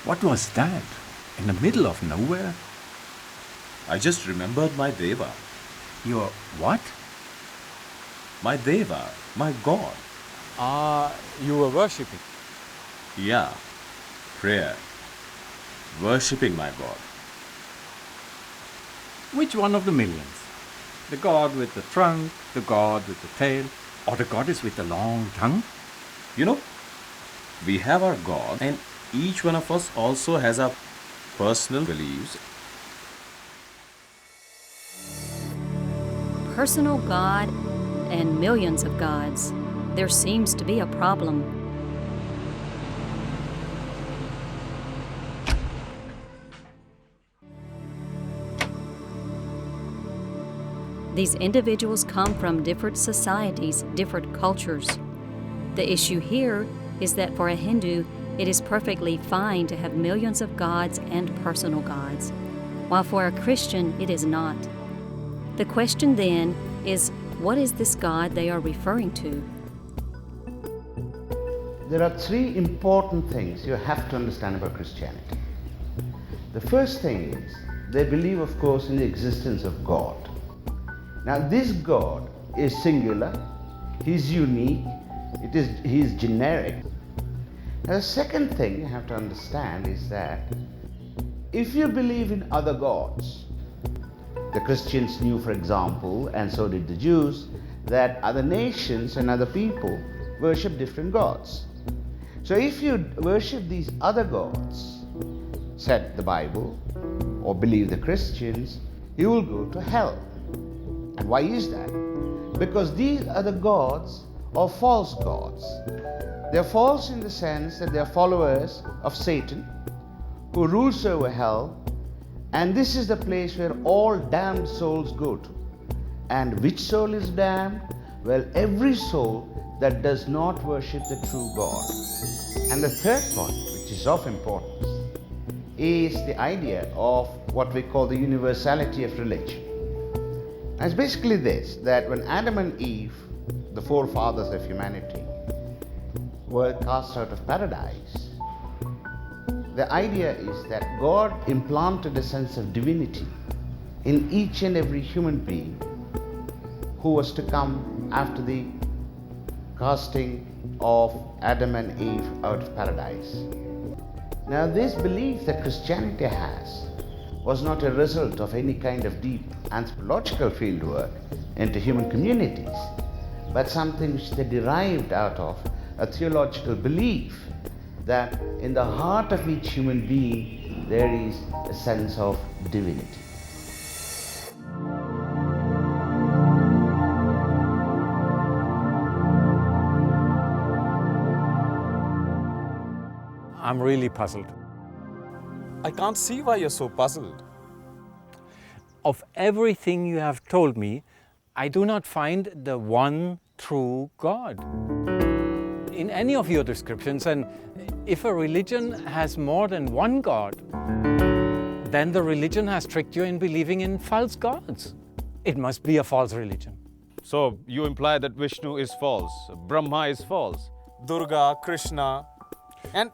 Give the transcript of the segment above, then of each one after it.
What was that? In the middle of nowhere? I just remembered my Deva. Your what? My Deva, my God. You were worshipping. Yeah, prayer. Worshipping my God. Which one of the millions? The god with the trunk, the god with the tail, or the goddess with the long tongue? You know, we have our God, and each one of us also has our personal beliefs. Personal God and millions of gods. There seems to be a problem. These individuals come from different societies, different cultures. The issue here is that for a Hindu, it is perfectly fine to have millions of gods and personal gods, while for a Christian, it is not. The question then is, what is this God they are referring to? There are three important things you have to understand about Christianity. The first thing is, they believe, of course, in the existence of God. Now, this God is singular, He's unique, He is generic. Now, the second thing you have to understand is that if you believe in other gods, the Christians knew, for example, and so did the Jews, that other nations and other people worship different gods. So if you worship these other gods, said the Bible, or believe the Christians, you will go to hell. And why is that? Because these other gods are false gods. They're false in the sense that they're followers of Satan, who rules over hell, and this is the place where all damned souls go to. And which soul is damned? Well, every soul that does not worship the true God. And the third point, which is of importance, is the idea of what we call the universality of religion. And it's basically this, that when Adam and Eve, the forefathers of humanity, were cast out of paradise, the idea is that God implanted a sense of divinity in each and every human being who was to come after the casting of Adam and Eve out of paradise. Now, this belief that Christianity has was not a result of any kind of deep anthropological fieldwork into human communities, but something which they derived out of a theological belief that in the heart of each human being there is a sense of divinity. I'm really puzzled. I can't see why you're so puzzled. Of everything you have told me, I do not find the one true God in any of your descriptions. And if a religion has more than one God, then the religion has tricked you in believing in false gods. It must be a false religion. So you imply that Vishnu is false, Brahma is false, Durga, Krishna, and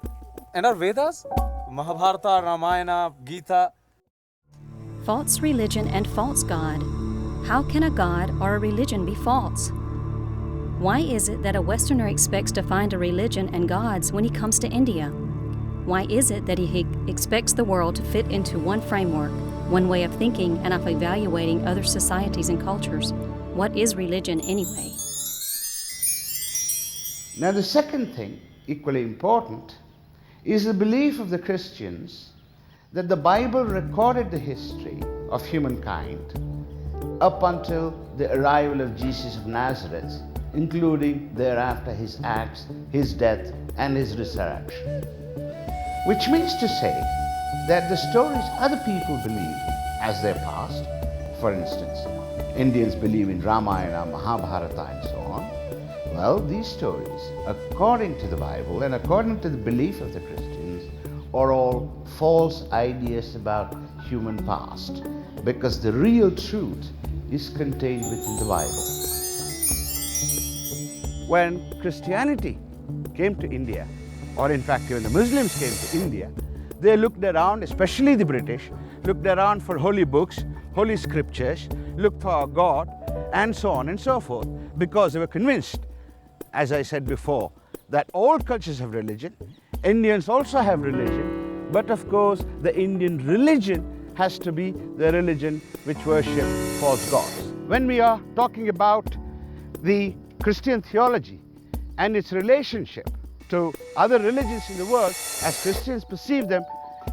our Vedas? Mahabharata, Ramayana, Gita. False religion and false God. How can a God or a religion be false? Why is it that a Westerner expects to find a religion and gods when he comes to India? Why is it that he expects the world to fit into one framework, one way of thinking and of evaluating other societies and cultures? What is religion anyway? Now, the second thing, equally important, is the belief of the Christians that the Bible recorded the history of humankind up until the arrival of Jesus of Nazareth, including thereafter his acts, his death, and his resurrection. Which means to say that the stories other people believe as their past, for instance, Indians believe in Ramayana, Mahabharata, and so on. Well, these stories, according to the Bible and according to the belief of the Christians, are all false ideas about human past, because the real truth is contained within the Bible. When Christianity came to India, or in fact when the Muslims came to India, they looked around, especially the British, looked around for holy books, holy scriptures, looked for God, and so on and so forth, because they were convinced, as I said before, that all cultures have religion, Indians also have religion, but of course the Indian religion has to be the religion which worships false gods. When we are talking about the Christian theology and its relationship to other religions in the world, as Christians perceive them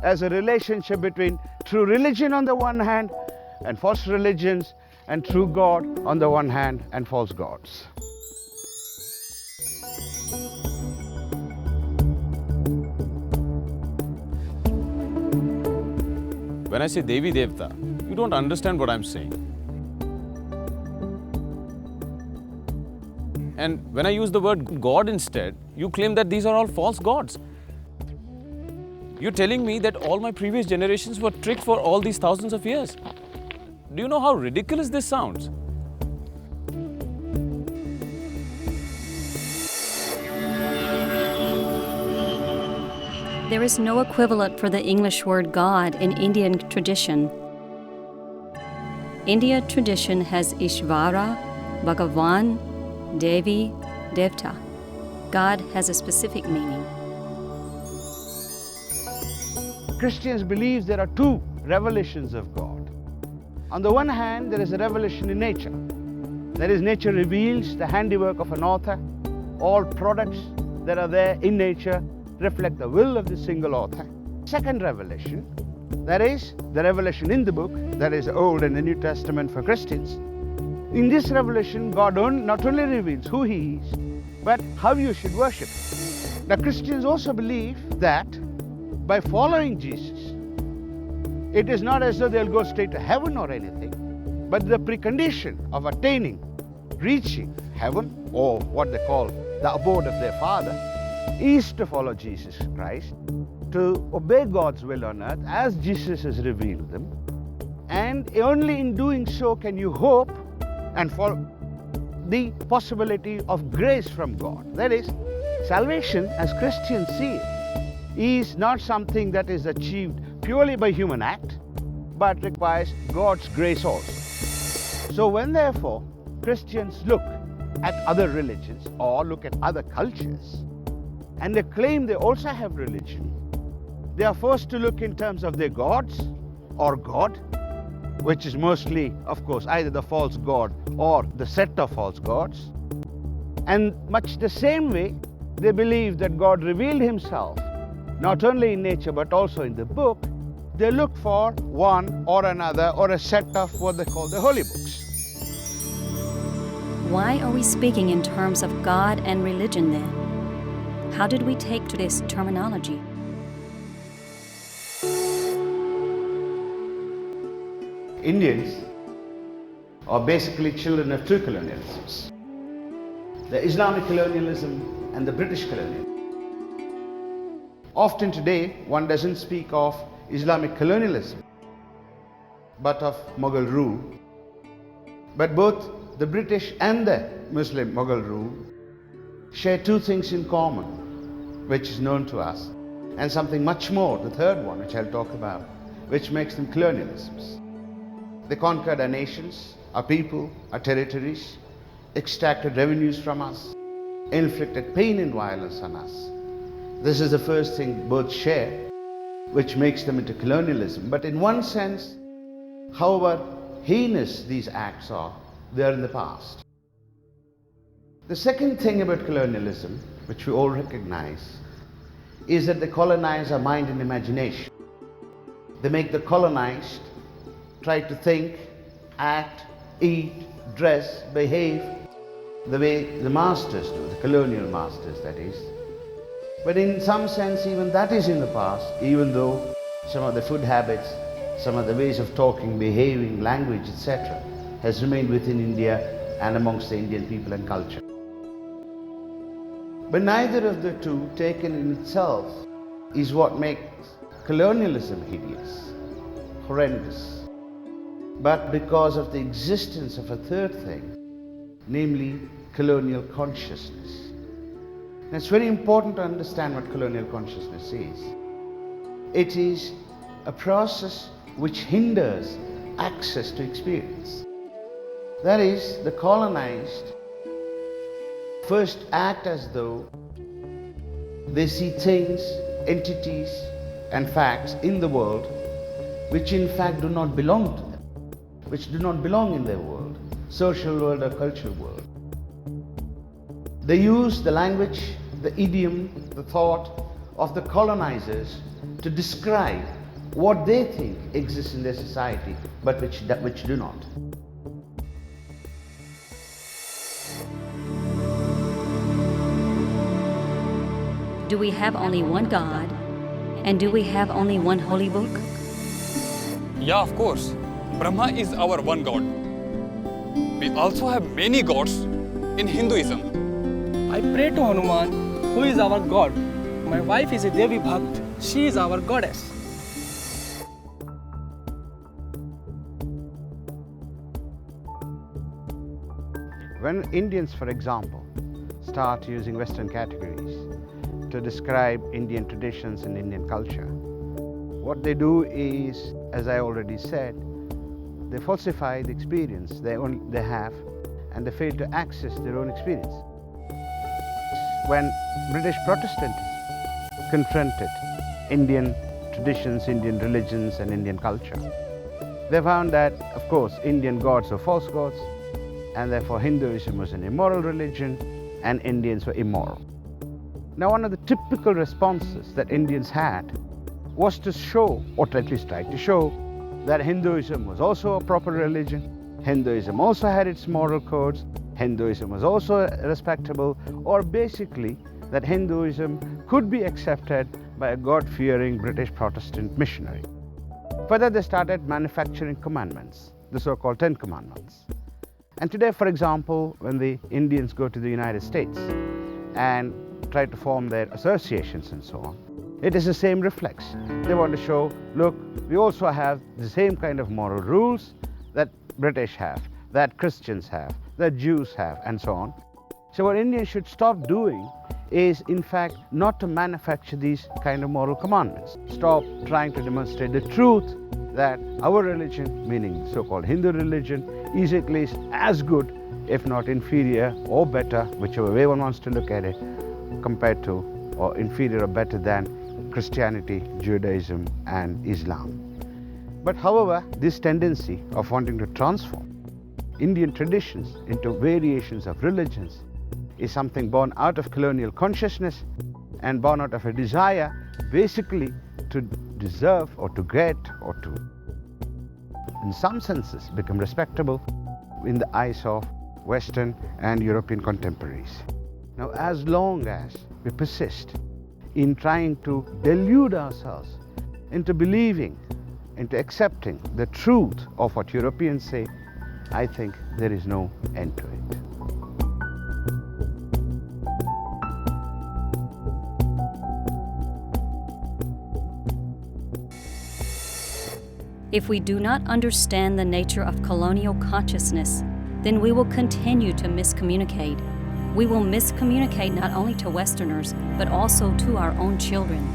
as a relationship between true religion on the one hand and false religions, and true God on the one hand and false gods. When I say Devi Devta, you don't understand what I'm saying. And when I use the word God instead, you claim that these are all false gods. You're telling me that all my previous generations were tricked for all these thousands of years. Do you know how ridiculous this sounds? There is no equivalent for the English word God in Indian tradition. Indian tradition has Ishvara, Bhagavan, Devi, Devta. God has a specific meaning. Christians believe there are two revelations of God. On the one hand, there is a revelation in nature. That is, nature reveals the handiwork of an author. All products that are there in nature reflect the will of the single author. Second revelation, that is the revelation in the book, that is the Old and the New Testament for Christians. In this revelation, God not only reveals who He is, but how you should worship Him. Now, Christians also believe that by following Jesus, it is not as though they'll go straight to heaven or anything, but the precondition of attaining, reaching heaven, or what they call the abode of their Father, is to follow Jesus Christ, to obey God's will on earth as Jesus has revealed them. And only in doing so can you hope and for the possibility of grace from God. That is, salvation, as Christians see it, is not something that is achieved purely by human act, but requires God's grace also. So when therefore Christians look at other religions or look at other cultures, and they claim they also have religion, they are forced to look in terms of their gods or God, which is mostly, of course, either the false god or the set of false gods. And much the same way, they believe that God revealed Himself not only in nature but also in the book. They look for one or another or a set of what they call the holy books. Why are we speaking in terms of God and religion then? How did we take to this terminology? Indians are basically children of two colonialisms. The Islamic colonialism and the British colonialism. Often today, one doesn't speak of Islamic colonialism, but of Mughal rule. But both the British and the Muslim Mughal rule share two things in common, which is known to us, and something much more, the third one, which I'll talk about, which makes them colonialisms. They conquered our nations, our people, our territories, extracted revenues from us, inflicted pain and violence on us. This is the first thing both share, which makes them into colonialism. But in one sense, however heinous these acts are, they are in the past. The second thing about colonialism, which we all recognize, is that they colonize our mind and imagination. They make the colonized try to think, act, eat, dress, behave the way the masters do, the colonial masters, that is. But in some sense, even that is in the past, even though some of the food habits, some of the ways of talking, behaving, language, etc., has remained within India and amongst the Indian people and culture. But neither of the two taken in itself is what makes colonialism hideous, horrendous, but because of the existence of a third thing, namely colonial consciousness. And it's very important to understand what colonial consciousness is. It is a process which hinders access to experience. That is, the colonized first act as though they see things, entities, and facts in the world which in fact do not belong to them, which do not belong in their world, social world or cultural world. They use the language, the idiom, the thought of the colonizers to describe what they think exists in their society, but which do not. Do we have only one God? And do we have only one holy book? Yeah, of course. Brahma is our one God. We also have many gods in Hinduism. I pray to Hanuman, who is our God. My wife is a Devi Bhakt. She is our goddess. When Indians, for example, start using Western categories to describe Indian traditions and Indian culture, what they do is, as I already said, they falsify the experience they have, and they fail to access their own experience. When British Protestantism confronted Indian traditions, Indian religions and Indian culture, they found that, of course, Indian gods were false gods, and therefore Hinduism was an immoral religion and Indians were immoral. Now, one of the typical responses that Indians had was to show, or at least try to show, that Hinduism was also a proper religion, Hinduism also had its moral codes, Hinduism was also respectable, or basically that Hinduism could be accepted by a God-fearing British Protestant missionary. Further, they started manufacturing commandments, the so-called 10 Commandments. And today, for example, when the Indians go to the United States and try to form their associations and so on, it is the same reflex. They want to show, look, we also have the same kind of moral rules that British have, that Christians have, that Jews have, and so on. So what Indians should stop doing is, in fact, not to manufacture these kind of moral commandments. Stop trying to demonstrate the truth that our religion, meaning so-called Hindu religion, is at least as good, if not inferior or better, whichever way one wants to look at it, compared to, or inferior or better than, Christianity, Judaism and Islam. But however, this tendency of wanting to transform Indian traditions into variations of religions is something born out of colonial consciousness and born out of a desire basically to deserve or to get or to, in some senses, become respectable in the eyes of Western and European contemporaries. Now, as long as we persist in trying to delude ourselves into believing, into accepting the truth of what Europeans say, I think there is no end to it. If we do not understand the nature of colonial consciousness, then we will continue to miscommunicate. We will miscommunicate not only to Westerners, but also to our own children.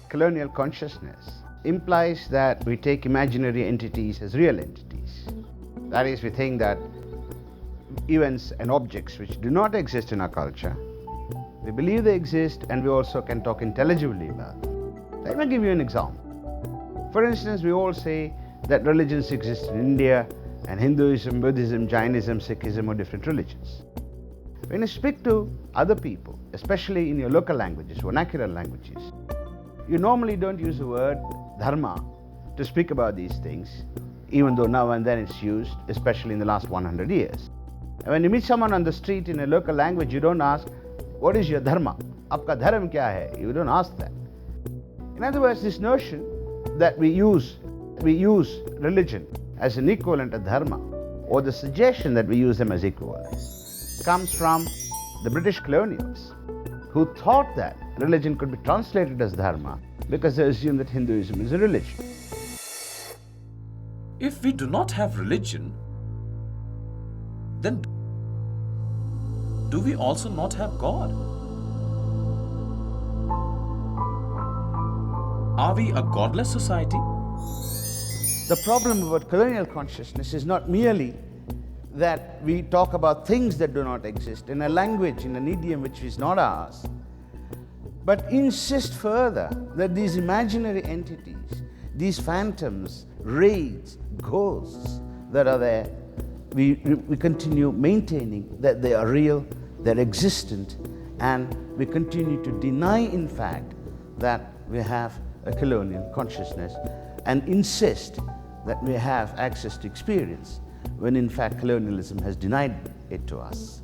Colonial consciousness implies that we take imaginary entities as real entities. That is, we think that events and objects which do not exist in our culture, we believe they exist, and we also can talk intelligibly about them. Let me give you an example. For instance, we all say that religions exist in India, and Hinduism, Buddhism, Jainism, Sikhism are different religions. When you speak to other people, especially in your local languages, vernacular languages, you normally don't use the word dharma to speak about these things, even though now and then it's used, especially in the last 100 years. And when you meet someone on the street in a local language, you don't ask, what is your dharma? Aapka dharma kya hai? You don't ask that. In other words, this notion that we use religion as an equivalent of dharma, or the suggestion that we use them as equivalent, comes from the British colonials, who thought that religion could be translated as dharma because they assumed that Hinduism is a religion. If we do not have religion, then do we also not have God? Are we a godless society? The problem about colonial consciousness is not merely that we talk about things that do not exist in a language, in an idiom which is not ours, but insist further that these imaginary entities, these phantoms, wraiths, ghosts that are there, we continue maintaining that they are real, they're existent, and we continue to deny, in fact, that we have a colonial consciousness and insist that we have access to experience, when in fact colonialism has denied it to us.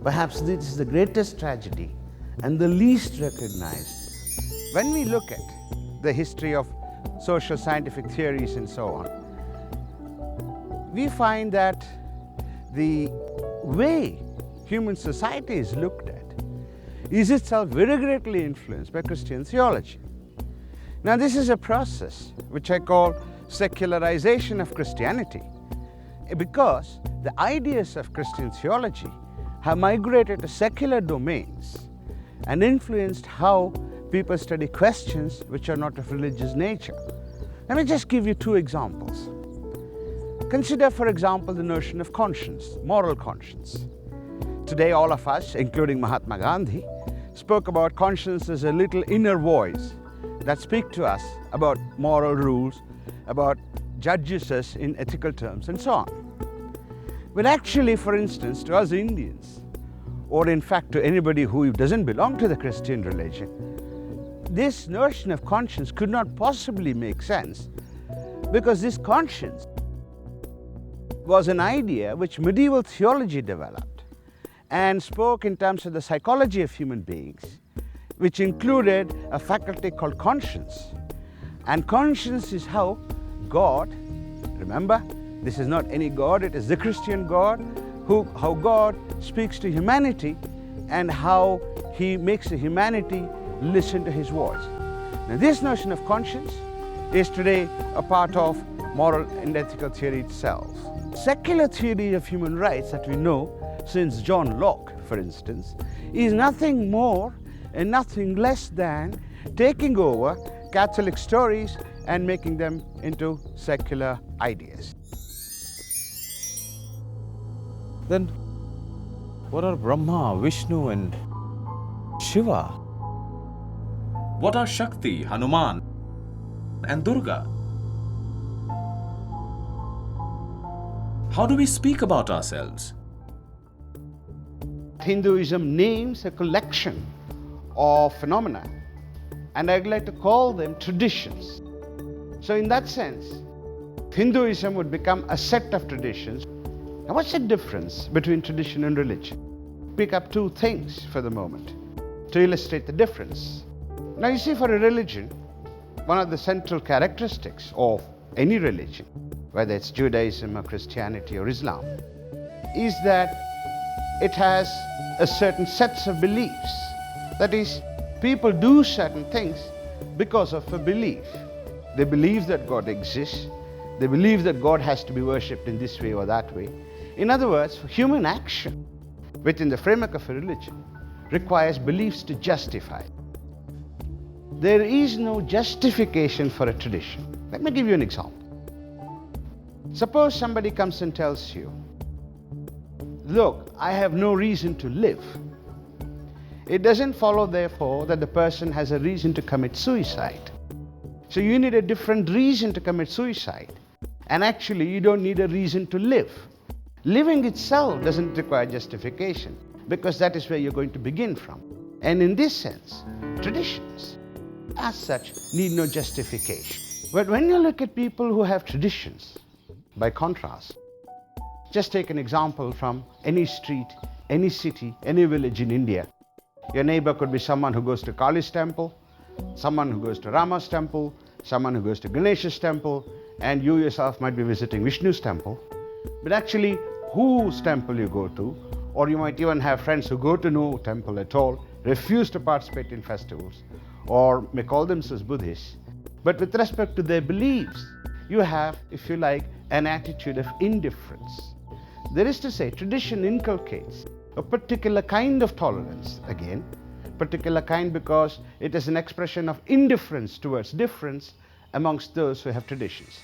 Perhaps this is the greatest tragedy and the least recognized. When we look at the history of social scientific theories and so on, we find that the way human society is looked at is itself very greatly influenced by Christian theology. Now, this is a process which I call secularization of Christianity, because the ideas of Christian theology have migrated to secular domains and influenced how people study questions which are not of religious nature. Let me just give you two examples. Consider, for example, the notion of conscience, moral conscience. Today, all of us, including Mahatma Gandhi, spoke about conscience as a little inner voice that speaks to us about moral rules, about judges us in ethical terms, and so on. But actually, for instance, to us Indians, or in fact to anybody who doesn't belong to the Christian religion, this notion of conscience could not possibly make sense, because this conscience was an idea which medieval theology developed and spoke in terms of the psychology of human beings, which included a faculty called conscience. And conscience is how God, remember, this is not any God, it is the Christian God, how God speaks to humanity and how He makes the humanity listen to His voice. Now, this notion of conscience is today a part of moral and ethical theory itself. Secular theory of human rights that we know since John Locke, for instance, is nothing more and nothing less than taking over Catholic stories and making them into secular ideas. Then what are Brahma, Vishnu and Shiva? What are Shakti, Hanuman and Durga? How do we speak about ourselves? Hinduism names a collection of phenomena, and I'd like to call them traditions. So in that sense, Hinduism would become a set of traditions. Now, what's the difference between tradition and religion? Pick up two things for the moment to illustrate the difference. Now, you see, for a religion, one of the central characteristics of any religion, whether it's Judaism or Christianity or Islam, is that it has a certain sets of beliefs. That is, people do certain things because of a belief. They believe that God exists. They believe that God has to be worshipped in this way or that way. In other words, human action within the framework of a religion requires beliefs to justify. There is no justification for a tradition. Let me give you an example. Suppose somebody comes and tells you, look, I have no reason to live. It doesn't follow, therefore, that the person has a reason to commit suicide. So you need a different reason to commit suicide. And actually, you don't need a reason to live. Living itself doesn't require justification, because that is where you're going to begin from. And in this sense, traditions, as such, need no justification. But when you look at people who have traditions, by contrast, just take an example from any street, any city, any village in India. Your neighbor could be someone who goes to Kali's temple, someone who goes to Rama's temple, someone who goes to Ganesha's temple, and you yourself might be visiting Vishnu's temple, but actually whose temple you go to, or you might even have friends who go to no temple at all, refuse to participate in festivals, or may call themselves Buddhists, but with respect to their beliefs, you have, if you like, an attitude of indifference. That is to say, tradition inculcates a particular kind of tolerance, again, particular kind because it is an expression of indifference towards difference amongst those who have traditions.